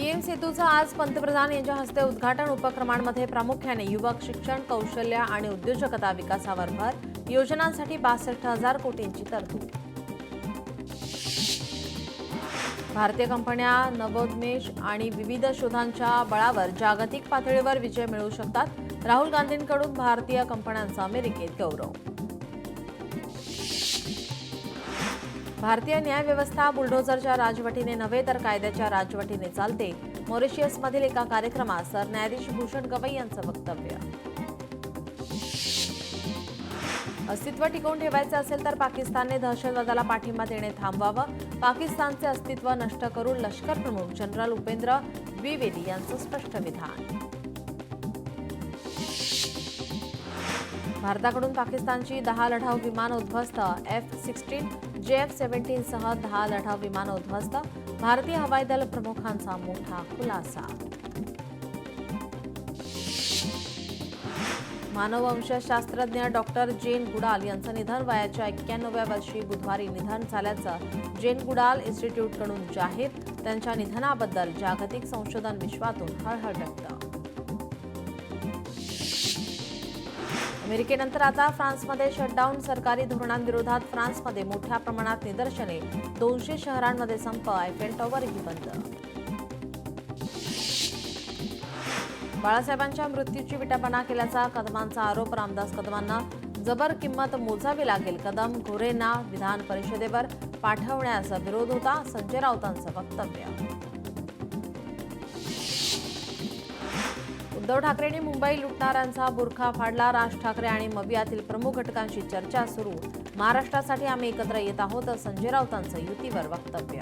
PM सेतूचा आज पंतप्रधान यांच्या हस्ते उद्घाटन. उपक्रमांमध्ये प्रामुख्याने युवक शिक्षण, कौशल्य आणि उद्योजकता विकासावर भर. योजनांसाठी 62,000 कोटींची तरतूद. भारतीय कंपन्या नवोन्मेष आणि विविध शोधांच्या बळावर जागतिक पातळीवर विजय मिळवू शकतात. राहुल गांधींकडून भारतीय कंपन्यांचा अमेरिकेत गौरव. भारतीय न्यायव्यवस्था बुलडोझरच्या राजवटीने नव्हे तर कायद्याच्या राजवटीने चालते. मॉरिशसमधील एका कार्यक्रमात सरन्यायाधीश भूषण गवई यांचं वक्तव्य. अस्तित्व टिकवून ठेवायचे असेल तर पाकिस्तानने दहशतवादाला पाठिंबा देणे थांबवावं. पाकिस्तानचे अस्तित्व नष्ट करून लष्कर प्रमुख जनरल उपेंद्र द्विवेदी यांचं स्पष्ट विधान. भारताकडून पाकिस्तानची 10 लढाऊ विमानं उद्ध्वस्त. F-16, JF-17 सह 10 लढाऊ विमानं उद्ध्वस्त. भारतीय हवाई दल प्रमुखांचा मोठा खुलासा. मानववंशशास्त्रज्ञ डॉक्टर जेन गुडाल यांचं निधन. वयाच्या 91व्या वर्षी बुधवारी निधन झाल्याचं जेन गुडाल इन्स्टिट्यूटकडून जाहीर. त्यांच्या निधनाबद्दल जागतिक संशोधन विश्वातून हळहळ व्यक्त. अमेरिकेनंतर आता फ्रान्समध्ये शटडाऊन. सरकारी धोरणांविरोधात फ्रान्समध्ये मोठ्या प्रमाणात निदर्शने. 200 शहरांमध्ये संप. आयफेल टॉवरही बंद. बाळासाहेबांच्या मृत्यूची विटंबना केल्याचा कदमांचा आरोप. रामदास कदमांना जबर किंमत मोजावी लागेल. कदम गोरेंना विधान परिषदेवर पाठवण्याचा विरोध होता. संजय राऊतांचं वक्तव्य. उद्धव ठाकरेंनी मुंबई लुटणाऱ्यांचा बुरखा फाडला. राज ठाकरे आणि मवियातील प्रमुख घटकांशी चर्चा सुरू. महाराष्ट्रासाठी आम्ही एकत्र येत आहोत. संजय राऊतांचं युतीवर वक्तव्य.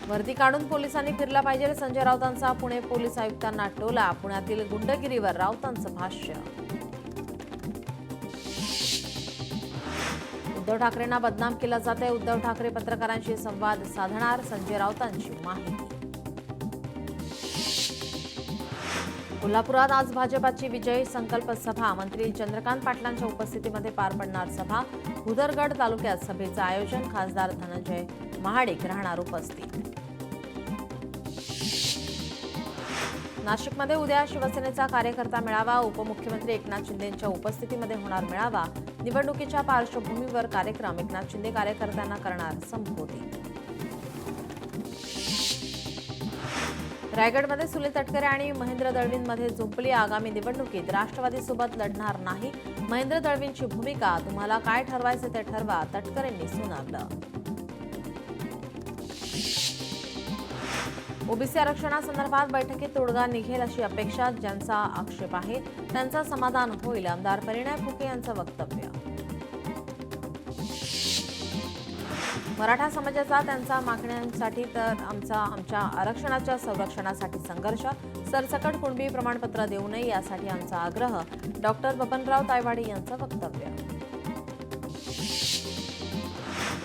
वर्दी काढून पोलिसांनी फिरला पाहिजे. संजय राऊतांचा पुणे पोलीस आयुक्तांना टोला. पुण्यातील गुंडगिरीवर राऊतांचं भाष्य. उद्धव ठाकरेंना बदनाम केलं जाते. उद्धव ठाकरे पत्रकारांशी संवाद साधणार. संजय राऊतांची माहिती. कोल्हापुरात आज भाजपाची विजयी संकल्प सभा. मंत्री चंद्रकांत पाटलांच्या उपस्थितीमध्ये पार पडणार सभा. भुदरगड तालुक्यात सभेचं आयोजन. खासदार धनंजय महाडिक राहणार उपस्थित. नाशिकमध्ये उद्या शिवसेनेचा कार्यकर्ता मेळावा. उपमुख्यमंत्री एकनाथ शिंदेंच्या उपस्थितीमध्ये होणार मेळावा. निवडणुकीच्या पार्श्वभूमीवर कार्यक्रम. एकनाथ शिंदे कार्यकर्त्यांना करणार संबोधित. रायगडमध्ये सुनील तटकरे आणि महेंद्र दळवींमध्ये जुंपली. आगामी निवडणुकीत राष्ट्रवादीसोबत लढणार नाही. महेंद्र दळवींची भूमिका. तुम्हाला काय ठरवायचे ते ठरवा. तटकरेंनी सुनावलं. ओबीसी आरक्षणासंदर्भात बैठकीत तोडगा निघेल अशी अपेक्षा. ज्यांचा आक्षेप आहे त्यांचं समाधान होईल. आमदार परिणय फुके यांचं वक्तव्य. मराठा समाजाचा त्यांच्या मागण्यांसाठी तर आमच्या आरक्षणाच्या संरक्षणासाठी संघर्ष. सरसकट कुणबी प्रमाणपत्र देऊ नये यासाठी आमचा आग्रह. डॉक्टर बबनराव तायवाडे यांचं वक्तव्य.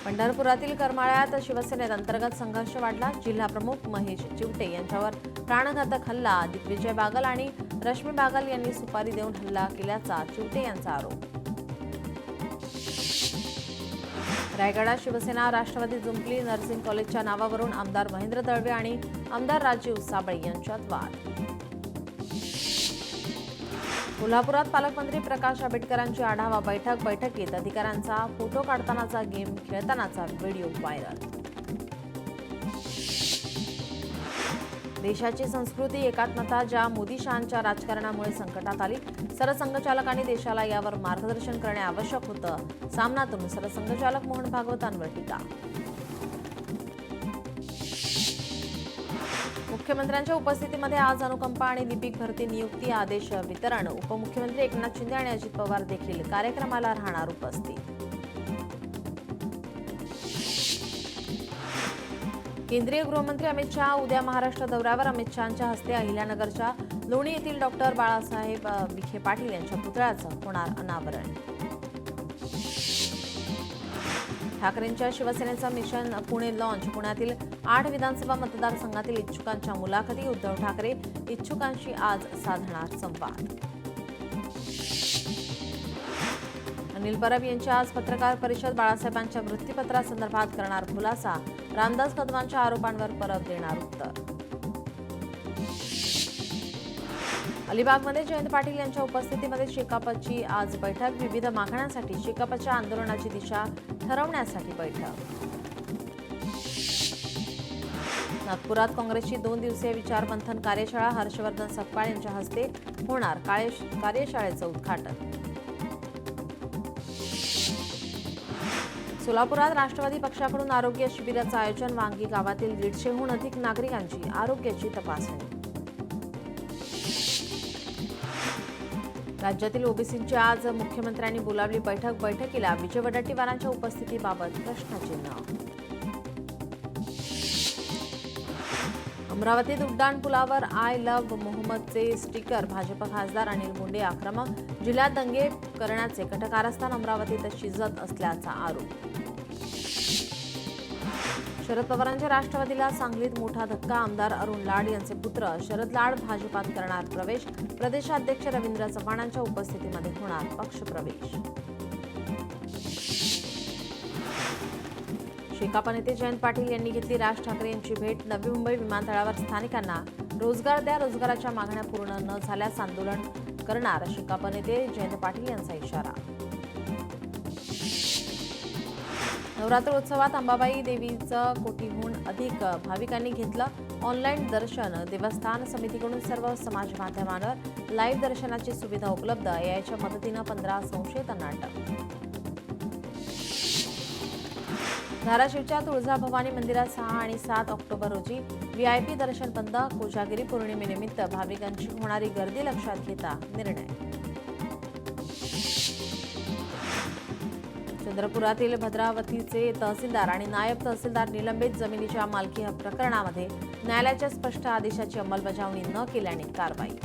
पंढरपुरातील करमाळ्यात शिवसेनेत अंतर्गत संघर्ष वाढला. जिल्हाप्रमुख महेश चिवटे यांच्यावर प्राणघातक हल्ला. दिग्विजय बागल आणि रश्मी बागल यांनी सुपारी देऊन हल्ला केल्याचा चिवटे यांचा आरोप. रायगडात शिवसेना राष्ट्रवादी जुंपली. नर्सिंग कॉलेजच्या नावावरून आमदार महेंद्र दळवे आणि आमदार राजीव साबळे यांच्यात वाद. कोल्हापुरात पालकमंत्री प्रकाश आंबेडकरांची आढावा बैठक. बैठकीत अधिकाऱ्यांचा फोटो काढतानाचा गेम खेळतानाचा व्हिडिओ व्हायरल. देशाची संस्कृती एकात्मता ज्या मोदी शहांच्या राजकारणामुळे संकटात आली. सरसंघचालकांनी देशाला यावर मार्गदर्शन करणे आवश्यक होतं. सामनातून सरसंघचालक मोहन भागवतांवर टीका. मुख्यमंत्र्यांच्या उपस्थितीमध्ये आज अनुकंपा आणि लिपिक भरती नियुक्ती आदेश वितरण. उपमुख्यमंत्री एकनाथ शिंदे आणि अजित पवार देखील कार्यक्रमाला राहणार उपस्थित. केंद्रीय गृहमंत्री अमित शहा उद्या महाराष्ट्र दौऱ्यावर. अमित शहांच्या हस्ते अहिल्यानगरच्या लोणी येथील डॉक्टर बाळासाहेब विखे पाटील यांच्या पुतळ्याचं होणार अनावरण. ठाकरेंच्या शिवसेनेचं मिशन पुणे लॉन्च. पुण्यातील 8 विधानसभा मतदारसंघातील इच्छुकांच्या मुलाखती. उद्धव ठाकरे इच्छुकांशी आज साधणार संवाद. अनिल परब यांची आज पत्रकार परिषद. बाळासाहेबांच्या मृत्यूपत्रासंदर्भात करणार खुलासा. रामदास कदमांच्या आरोपांवर परत देणार उत्तर. अलिबागमध्ये जयंत पाटील यांच्या उपस्थितीमध्ये शेकापची आज बैठक. विविध मागण्यांसाठी शेकापच्या आंदोलनाची दिशा ठरवण्यासाठी बैठक. नागपुरात काँग्रेसची 2 दिवसीय विचारमंथन कार्यशाळा. हर्षवर्धन सपकाळ यांच्या हस्ते होणार कार्यशाळेचं उद्घाटन. सोलापुरात राष्ट्रवादी पक्षाकडून आरोग्य शिबिराचं आयोजन. वांगी गावातील 150हून अधिक नागरिकांची आरोग्याची तपासणी. राज्यातील ओबीसींची आज मुख्यमंत्र्यांनी बोलावली बैठक. बैठकीला विजय वडेट्टीवारांच्या उपस्थितीबाबत प्रश्नचिन्ह. अमरावतीत उड्डाणपुलावर आय लव्ह मोहम्मदचे स्टिकर. भाजप खासदार अनिल मुंडे आक्रमक. जिल्ह्यात दंगे करण्याचे कटकारस्थान अमरावतीत शिजत असल्याचा आरोप. शरद पवारांच्या राष्ट्रवादीला सांगलीत मोठा धक्का. आमदार अरुण लाड यांचे पुत्र शरद लाड भाजपात करणार प्रवेश. प्रदेशाध्यक्ष रवींद्र चव्हाणांच्या उपस्थितीमध्ये होणार पक्षप्रवेश. शेकाप नेते जयंत पाटील यांनी घेतली राज ठाकरे यांची भेट. नवी मुंबई विमानतळावर स्थानिकांना रोजगार द्या. रोजगाराच्या मागण्या पूर्ण न झाल्यास आंदोलन करणार. शेकाप नेते जयंत पाटील यांचा इशारा. नवरात्रोत्सवात अंबाबाई देवीचं कोटीहून अधिक भाविकांनी घेतलं ऑनलाईन दर्शन. देवस्थान समितीकडून सर्व समाज माध्यमांवर लाईव्ह दर्शनाची सुविधा उपलब्ध. याच्या मदतीनं 15 संशयितांना अटक. धाराशिवच्या तुळजाभवानी मंदिरात 6 आणि 7 ऑक्टोबर रोजी व्हीआयपी दर्शन बंद. कोजागिरी पौर्णिमेनिमित्त भाविकांची होणारी गर्दी लक्षात घेता निर्णय. चंद्रपुरातील भद्रावतीचे तहसीलदार आणि नायब तहसीलदार निलंबित. जमिनीच्या मालकी हक्क प्रकरणामध्ये न्यायालयाच्या स्पष्ट आदेशाची अंमलबजावणी न केल्याने कारवाई.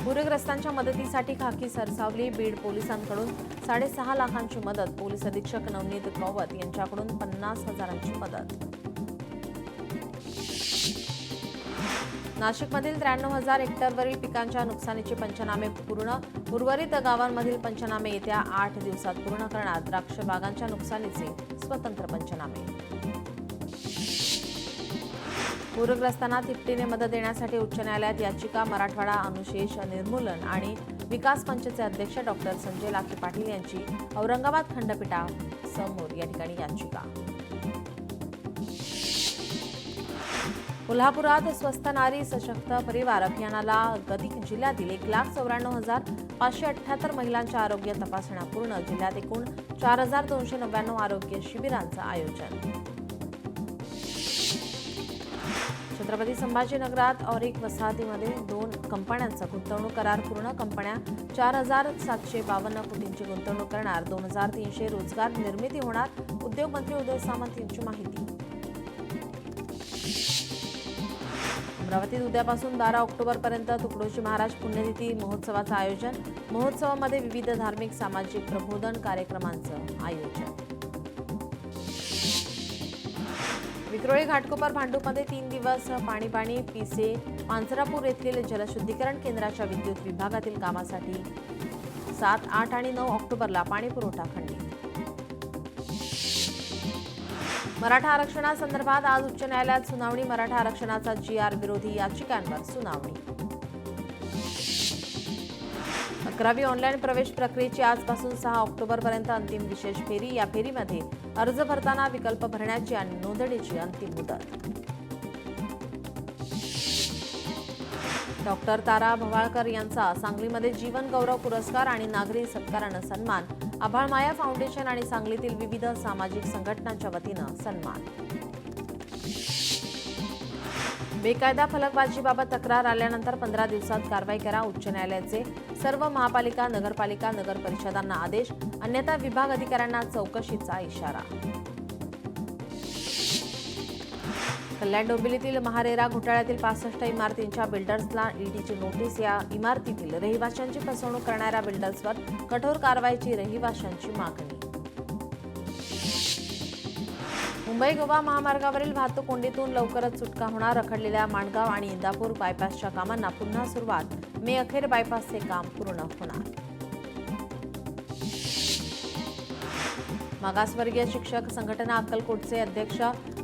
पूरग्रस्तांच्या मदतीसाठी खाकी सरसावली. बीड पोलिसांकडून 6.5 लाखांची मदत. पोलीस अधीक्षक नवनीत कौवत यांच्याकडून 50,000ची मदत. नाशिकमधील 93,000 हेक्टरवरील पिकांच्या नुकसानीचे पंचनामे पूर्ण. उर्वरित गावांमधील पंचनामे येत्या 8 दिवसात पूर्ण करणार. द्राक्ष बागांच्या नुकसानीचे स्वतंत्र पंचनामे. पूरग्रस्तांना तिपटीने मदत देण्यासाठी उच्च न्यायालयात याचिका. मराठवाडा अनुशेष निर्मूलन आणि विकास मंचचे अध्यक्ष डॉक्टर संजय लाखे पाटील यांची औरंगाबाद खंडपीठासमोर या ठिकाणी याचिका. कोल्हापुरात स्वस्थ नारी सशक्त परिवार अभियानाला गती. जिल्ह्यातील 1,94,578 महिलांच्या आरोग्य तपासण्या पूर्ण. जिल्ह्यात एकूण 4,299 आरोग्य शिबिरांचं आयोजन. छत्रपती संभाजीनगरात औरिक वसाहतीमध्ये 2 कंपन्यांचा गुंतवणूक करार पूर्ण. कंपन्या 4,752 कोटींची गुंतवणूक करणार. 2,300 रोजगार निर्मिती होणार. उद्योगमंत्री उदय सामंत यांची माहिती. अमरावतीत उद्यापासून 12 ऑक्टोबरपर्यंत तुकडोजी महाराज पुण्यतिथी महोत्सवाचं आयोजन. महोत्सवामध्ये विविध धार्मिक सामाजिक प्रबोधन कार्यक्रमांचं आयोजन. विक्रोळी घाटकोपर भांडूपमध्ये 3 दिवस पाणी. पिसे पांजरापूर येथील जलशुद्धीकरण केंद्राच्या विद्युत विभागातील कामासाठी 7, 8 आणि 9 ऑक्टोबरला पाणीपुरवठा खंडित. मराठा आरक्षणासंदर्भात आज उच्च न्यायालयात सुनावणी. मराठा आरक्षणाचा GR विरोधी याचिकांवर सुनावणी. 11वी ऑनलाईन प्रवेश प्रक्रियेची आजपासून 6 ऑक्टोबरपर्यंत अंतिम विशेष फेरी. या फेरीमध्ये अर्ज भरताना विकल्प भरण्याची आणि नोंदणीची अंतिम मुदत. डॉक्टर तारा भवाळकर यांचा सांगलीमध्ये जीवन गौरव पुरस्कार आणि नागरी सत्कारानं सन्मान. आभाळमाया फाउंडेशन आणि सांगलीतील विविध सामाजिक संघटनांच्या वतीनं सन्मान. बेकायदा फलकबाजीबाबत तक्रार आल्यानंतर 15 दिवसात कारवाई करा. उच्च न्यायालयाचे सर्व महापालिका, नगरपालिका, नगर परिषदांना आदेश. अन्यथा विभाग अधिकाऱ्यांना चौकशीचा इशारा. कल्याण डोंबिवलीतील महारेरा घोटाळ्यातील 65 इमारतींच्या बिल्डर्सला ईडीची नोटीस. या इमारतीतील रहिवाशांची फसवणूक करणाऱ्या बिल्डर्सवर कठोर कारवाईची रहिवाशांची मागणी. मुंबई गोवा महामार्गावरील वाहतूक कोंडीतून लवकरच सुटका होणार. रखडलेल्या माणगाव आणि इंदापूर बायपासच्या कामांना पुन्हा सुरुवात. मे अखेर बायपासचे काम पूर्ण होणार. मागासवर्गीय शिक्षक संघटना अक्कलकोटचे अध्यक्ष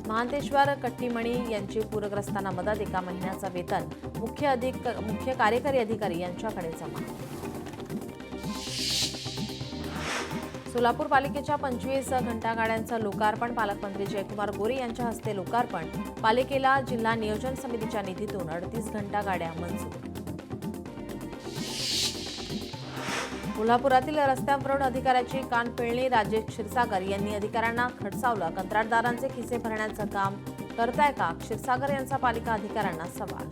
महांतेश्वर कट्टीमणी यांची पूरग्रस्तांना मदत, 1 महिन्याचं वेतन मुख्य कार्यकारी अधिकारी यांच्याकडे जमा. सोलापूर पालिकेच्या 25 घंटागाड्यांचं लोकार्पण, पालकमंत्री जयकुमार गोरे यांच्या हस्ते लोकार्पण. पालिकेला जिल्हा नियोजन समितीच्या निधीतून 38 घंटागाड्या मंजूर. कोल्हापुरातील रस्त्यावरून अधिकाऱ्याची कानपिळणी, राजेश क्षीरसागर यांनी अधिकाऱ्यांना खडसावलं. कंत्राटदारांचे खिसे भरण्याचं काम करताय का, क्षीरसागर यांचा पालिका अधिकाऱ्यांना सवाल.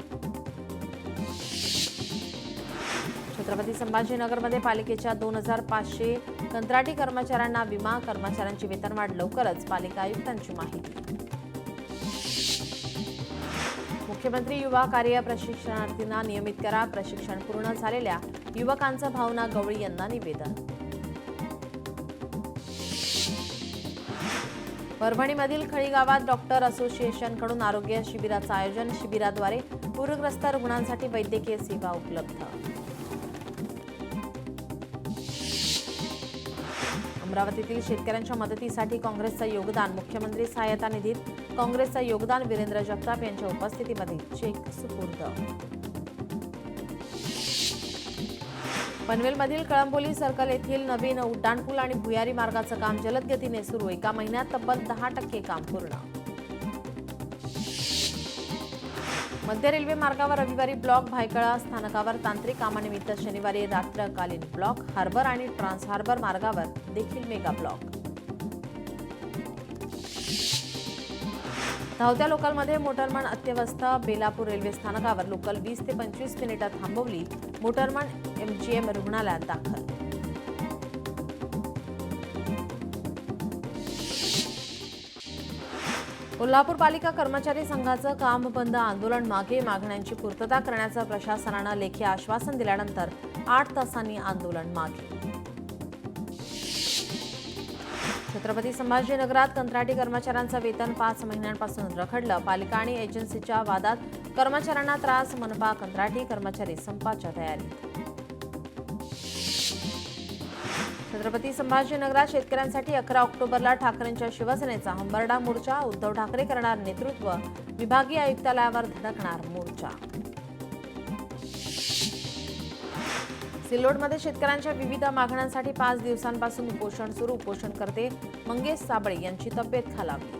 छत्रपती संभाजीनगरमध्ये पालिकेच्या 2500 कंत्राटी कर्मचाऱ्यांना विमा, कर्मचाऱ्यांची वेतनवाढ लवकरच, पालिका आयुक्तांची माहिती. मुख्यमंत्री युवा कार्य प्रशिक्षणार्थींना नियमित करा, प्रशिक्षण पूर्ण झालेल्या युवकांचं भावना गवळी यांना निवेदन. परभणीमधील खळी गावात डॉक्टर असोसिएशनकडून आरोग्य शिबिराचं आयोजन. शिबिराद्वारे पूरग्रस्त रुग्णांसाठी वैद्यकीय सेवा उपलब्ध. अमरावतीतील शेतकऱ्यांच्या मदतीसाठी काँग्रेसचं योगदान, मुख्यमंत्री सहायता निधीत काँग्रेसचं योगदान. वीरेंद्र जगताप यांच्या उपस्थितीमध्ये चेक सुपूर्द. पनवेलमधील कळंबोली सर्कल येथील नवीन उड्डाणपूल आणि भुयारी मार्गाचं काम जलद गतीने सुरू. 1 महिन्यात तब्बल 10% काम पूर्ण. मध्य रेल्वे मार्गावर रविवारी ब्लॉक, भायखळा स्थानकावर तांत्रिक कामानिमित्त शनिवारी रात्रकालीन ब्लॉक. हार्बर आणि ट्रान्स हार्बर मार्गावर देखील मेगा ब्लॉक. धावत्या लोकलमध्ये मोटरमन अत्यवस्थ. बेलापूर रेल्वे स्थानकावर लोकल 20 ते 25 मिनिटं थांबवली. मोटरमन MGM रुग्णालयात दाखल. कोल्हापूर पालिका कर्मचारी संघाचं काम बंद आंदोलन मागे, मागण्यांची पूर्तता करण्याचं प्रशासनानं लेखी आश्वासन दिल्यानंतर 8 तासांनी आंदोलन मागे. छत्रपती संभाजीनगरात कंत्राटी कर्मचाऱ्यांचं वेतन 5 महिन्यांपासून रखडलं. पालिका आणि एजन्सीच्या वादात कर्मचाऱ्यांना त्रास. मनपा कंत्राटी कर्मचारी संपाच्या तयारीत. छत्रपती संभाजीनगरात शेतकऱ्यांसाठी 11 ऑक्टोबरला ठाकरेंच्या शिवसेनेचा हंबरडा मोर्चा. उद्धव ठाकरे करणार नेतृत्व, विभागीय आयुक्तालयावर धडकणार मोर्चा. सिल्लोडमध्ये शेतकऱ्यांच्या विविध मागण्यांसाठी 5 दिवसांपासून उपोषण सुरू. उपोषणकर्ते मंगेश साबळे यांची तब्येत खालावली.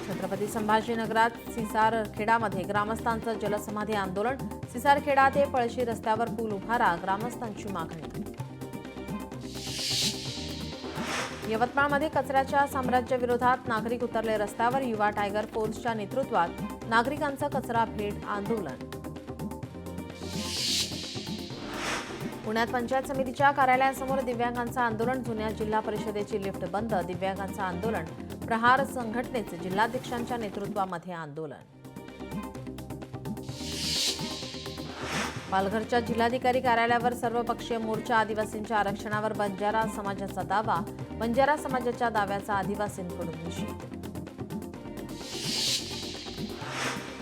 छत्रपती संभाजीनगरात सिसारखेडामध्ये ग्रामस्थांचं जलसमाधी आंदोलन. सिसारखेडा ते पळशी रस्त्यावर पूल उभारा, ग्रामस्थांची मागणी. यवतमाळमध्ये कचऱ्याच्या साम्राज्याविरोधात नागरिक उतरले रस्त्यावर. युवा टायगर फोर्सच्या नेतृत्वात नागरिकांचं कचरा भेट आंदोलन. पुण्यात पंचायत समितीच्या कार्यालयासमोर दिव्यांगांचं आंदोलन. जुन्या जिल्हा परिषदेची लिफ्ट बंद. दिव्यांगांचं आंदोलन. प्रहार संघटनेचे जिल्हाध्यक्षांच्या नेतृत्वामध्ये आंदोलन. पालघरच्या जिल्हाधिकारी कार्यालयावर सर्वपक्षीय मोर्चा. आदिवासींच्या आरक्षणावर बंजारा समाजाचा दावा. बंजारा समाजाच्या दाव्याचा आदिवासींकडून निषेध.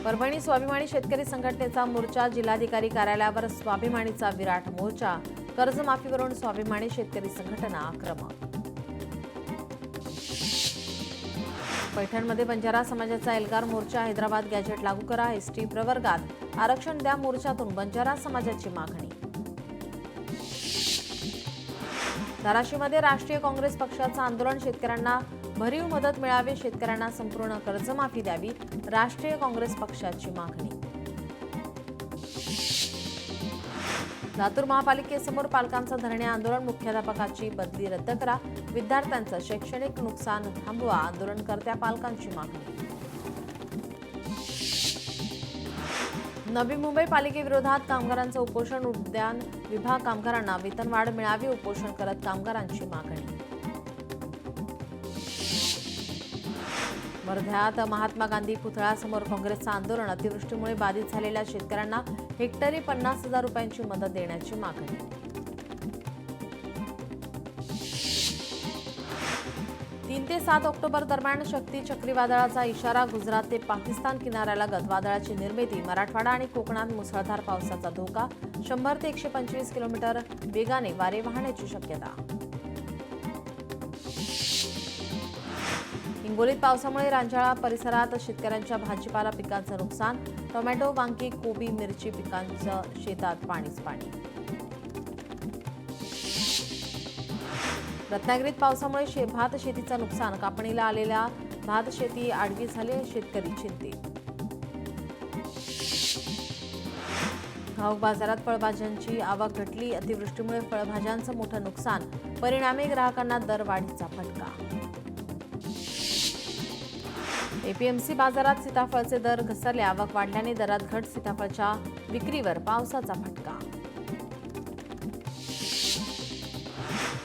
परभणी स्वाभिमानी शेतकरी संघटनेचा मोर्चा. जिल्हाधिकारी कार्यालयावर स्वाभिमानीचा विराट मोर्चा. कर्जमाफीवरून स्वाभिमानी शेतकरी संघटना आक्रमक. पैठणमध्ये बंजारा समाजाचा एल्गार मोर्चा. हैदराबाद गॅझेट लागू करा, ST प्रवर्गात आरक्षण द्या मोर्चातून बंजारा समाजाची मागणी. धाराशिवमध्ये राष्ट्रीय काँग्रेस पक्षाचं आंदोलन. शेतकऱ्यांना भरीव मदत मिळावी, शेतकऱ्यांना संपूर्ण कर्जमाफी द्यावी, राष्ट्रीय काँग्रेस पक्षाची मागणी. लातूर महापालिकेसमोर पालकांचं धरणे आंदोलन. मुख्याध्यापकाची बदली रद्द करा, विद्यार्थ्यांचं शैक्षणिक नुकसान थांबवा, आंदोलनकर्त्या पालकांची मागणी. नवी मुंबई पालिकेविरोधात कामगारांचं उपोषण. उद्यान विभाग कामगारांना वेतनवाढ मिळावी, उपोषण करत कामगारांची मागणी. वर्ध्यात महात्मा गांधी पुतळ्यासमोर काँग्रेसचं आंदोलन. अतिवृष्टीमुळे बाधित झालेल्या शेतकऱ्यांना हेक्टरी 50,000 रुपयांची मदत देण्याची मागणी. 3 ते 7 ऑक्टोबर दरम्यान शक्ती चक्रीवादळाचा इशारा. गुजरात ते पाकिस्तान किनाऱ्यालगत वादळाची निर्मिती. मराठवाडा आणि कोकणात मुसळधार पावसाचा धोका. 100 ते 125 किलोमीटर वेगाने वारे वाहण्याची शक्यता. हिंगोलीत पावसामुळे रांजणा परिसरात शेतकऱ्यांच्या भाजीपाला पिकांचं नुकसान. टोमॅटो, वांगी, कोबी, मिरची पिकांचं शेतात पाणीच पाणी. रत्नागिरीत पावसामुळे भात शेतीचं नुकसान. कापणीला आलेल्या भात शेती आडवी झाली. शेतकरी चिंतित. घाऊक बाजारात फळभाज्यांची आवक घटली. अतिवृष्टीमुळे फळभाज्यांचं मोठं नुकसान. परिणामी ग्राहकांना दरवाढीचा फटका. एपीएमसी बाजारात सीताफळाचे दर घसरले. आवक वाढल्याने दरात घट. सीताफळाच्या विक्रीवर पावसाचा फटका.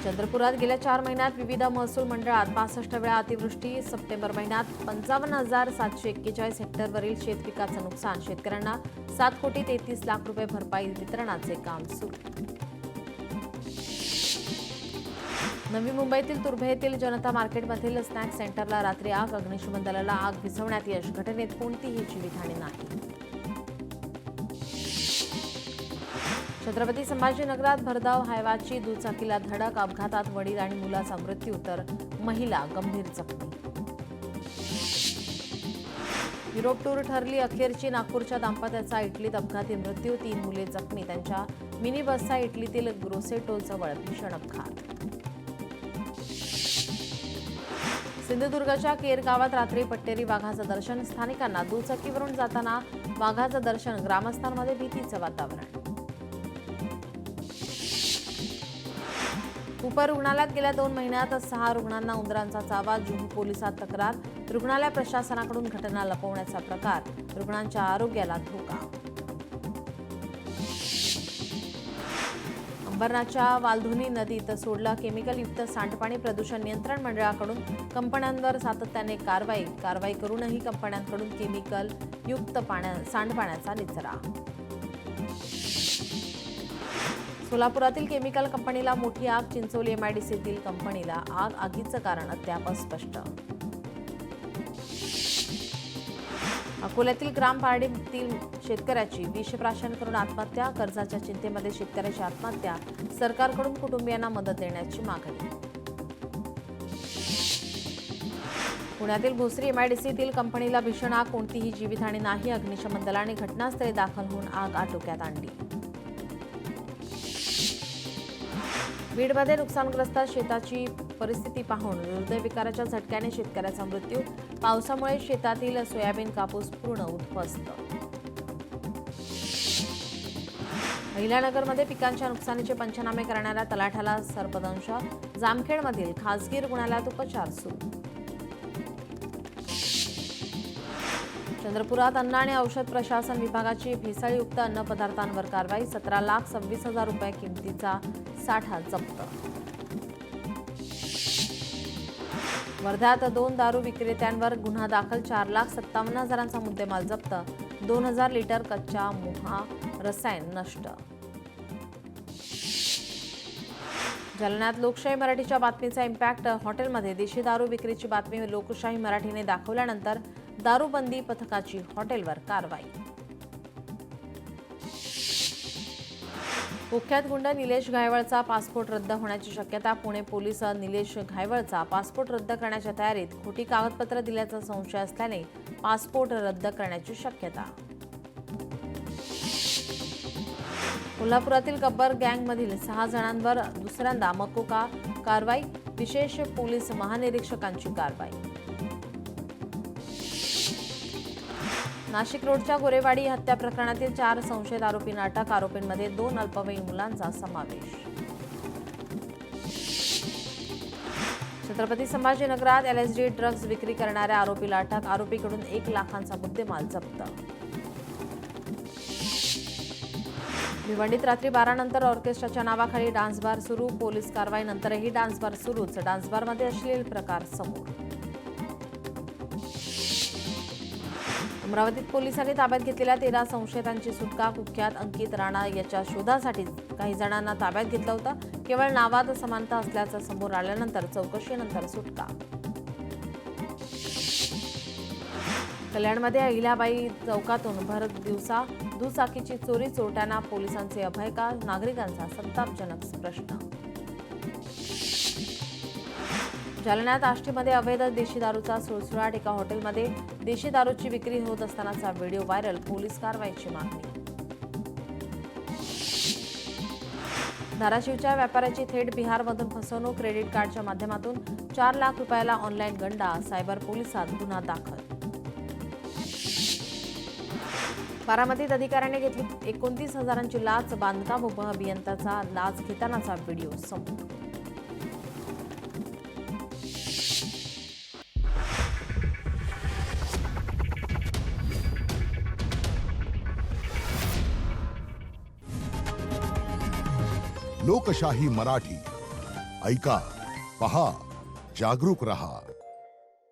चंद्रपुरात गेल्या 4 महिन्यात विविध महसूल मंडळात 65 वेळा अतिवृष्टी. सप्टेंबर महिन्यात 55,741 हेक्टरवरील शेतपिकाचं नुकसान. शेतकऱ्यांना 7,33,00,000 रुपये भरपाई वितरणाचे काम सुरू. नवी मुंबईतील तुर्भे येथील जनता मार्केटमधील स्नॅक सेंटरला रात्री आग. अग्निशमन दलाला आग विझवण्यात यश. घटनेत कोणतीही जीवितहानी नाही. छत्रपती संभाजीनगरात भरधाव हायवाची दुचाकीला धडक. अपघातात वडील आणि मुलाचा मृत्यू तर महिला गंभीर जखमी. युरोप टूर ठरली अखेरची. नागपूरच्या दाम्पत्याचा इटलीत अपघाती मृत्यू. 3 मुले जखमी. त्यांच्या मिनी बसचा इटलीतील ग्रोसेटो जवळ भीषण अपघात. सिंधुदुर्गच्या केर गावात रात्री पट्टेरी वाघाचं दर्शन. स्थानिकांना दुचाकीवरून जाताना वाघाचं दर्शन. ग्रामस्थांमध्ये भीतीचं वातावरण. कुपर रुग्णालयात गेल्या 2 महिन्यात 6 रुग्णांना उंदरांचा चावा. जुहू पोलिसात तक्रार. रुग्णालय प्रशासनाकडून घटना लपवण्याचा प्रकार. रुग्णांच्या आरोग्याला धोका. अंबरनाथच्या वालधुनी नदीत सोडलं केमिकलयुक्त सांडपाणी. प्रदूषण नियंत्रण मंडळाकडून कंपन्यांवर सातत्याने कारवाई करूनही कंपन्यांकडून केमिकल युक्त सांडपाण्याचा निचरा. सोलापुरातील केमिकल कंपनीला मोठी आग. चिंचोली एमआयडीसीतील कंपनीला आग. आगीचं कारण अद्याप स्पष्ट. अकोल्यातील ग्रामपारडीतील शेतकऱ्याची विषप्राशन करून आत्महत्या. कर्जाच्या चिंतेमध्ये शेतकऱ्याची आत्महत्या. सरकारकडून कुटुंबियांना मदत देण्याची मागणी. पुण्यातील भोसरी एमआयडीसीतील कंपनीला भीषण आग. कोणतीही जीवितहानी नाही. अग्निशमन दलाने घटनास्थळी दाखल होऊन आग आटोक्यात आणली. बीडमध्ये नुकसानग्रस्त शेताची परिस्थिती पाहून हृदयविकाराच्या झटक्याने शेतकऱ्याचा मृत्यू. पावसामुळे शेतातील सोयाबीन, कापूस पूर्ण उद्ध्वस्त. अहिल्यानगरमध्ये पिकांच्या नुकसानीचे पंचनामे करणाऱ्या तलाठ्याला सर्पदंश. जामखेडमधील खासगी रुग्णालयात उपचार सुरू. चंद्रपुरात अन्न आणि औषध प्रशासन विभागाची भेसळयुक्त अन्नपदार्थांवर कारवाई. 17,26,000 रुपये किमतीचा साठा जप्त. वर्ध्यात 2 दारू विक्रेत्यांवर गुन्हा दाखल. 4,57,000चा मुद्देमाल जप्त. 2,000 लिटर कच्चा मोहा रसायन नष्ट. जालन्यात लोकशाही मराठीच्या बातमीचा इम्पॅक्ट. हॉटेलमध्ये देशी दारू विक्रीची बातमी लोकशाही मराठीने दाखवल्यानंतर दारूबंदी पथकाची हॉटेलवर कारवाई. कुख्यात गुंड निलेश घायवळचा पासपोर्ट रद्द होण्याची शक्यता. पुणे पोलीस निलेश घायवळचा पासपोर्ट रद्द करण्याच्या तयारीत. खोटी कागदपत्र दिल्याचा संशय असल्याने पासपोर्ट रद्द करण्याची शक्यता. कोल्हापुरातील गब्बर गँगमधील 6 जणांवर दुसऱ्यांदा मकोका कारवाई. विशेष पोलीस महानिरीक्षकांची कारवाई. नाशिक रोडच्या गोरेवाडी हत्या प्रकरणातील 4 संशयित आरोपींना अटक. आरोपींमध्ये 2 अल्पवयीन मुलांचा समावेश. छत्रपती संभाजीनगरात एलएसडी ड्रग्ज विक्री करणाऱ्या आरोपीला अटक. आरोपीकडून 1 लाखांचा मुद्देमाल जप्त. भिवंडीत रात्री 12 नंतर ऑर्केस्ट्राच्या नावाखाली डान्स बार सुरू. पोलीस कारवाईनंतरही डान्स बार सुरूच. डान्स बारमध्ये अश्लील प्रकार समोर. अमरावतीत पोलिसांनी ताब्यात घेतलेल्या 13 संशयितांची सुटका. कुख्यात अंकित राणा याच्या शोधासाठी काही जणांना ताब्यात घेतलं होतं. केवळ नावात समानता असल्याचं समोर आल्यानंतर चौकशीनंतर सुटका. कल्याणमध्ये अहिल्याबाई चौकातून भर दिवसा दुचाकीची चोरी चोरट्यांना पोलिसांचे अभय का? नागरिकांचा संतापजनक प्रश्न. जालन्यात आष्टीमध्ये अवैध देशी दारूचा सुळसुळाट. एका हॉटेलमध्ये देशी दारूची विक्री होत असतानाचा व्हिडिओ व्हायरल. पोलीस कारवाईची मागणी. धाराशिवच्या व्यापाऱ्याची थेट बिहारमधून फसवणूक. क्रेडिट कार्डच्या माध्यमातून 4 लाख रुपयाला ऑनलाईन गंडा. सायबर पोलिसात गुन्हा दाखल. बारामतीत अधिकाऱ्याने घेतली 29,000ची लाच. बांधकाम उपअभियंत्याचा लाच घेतानाचा व्हिडिओ समोर. लोकशाही मराठी ऐका, पहा, जागरूक रहा.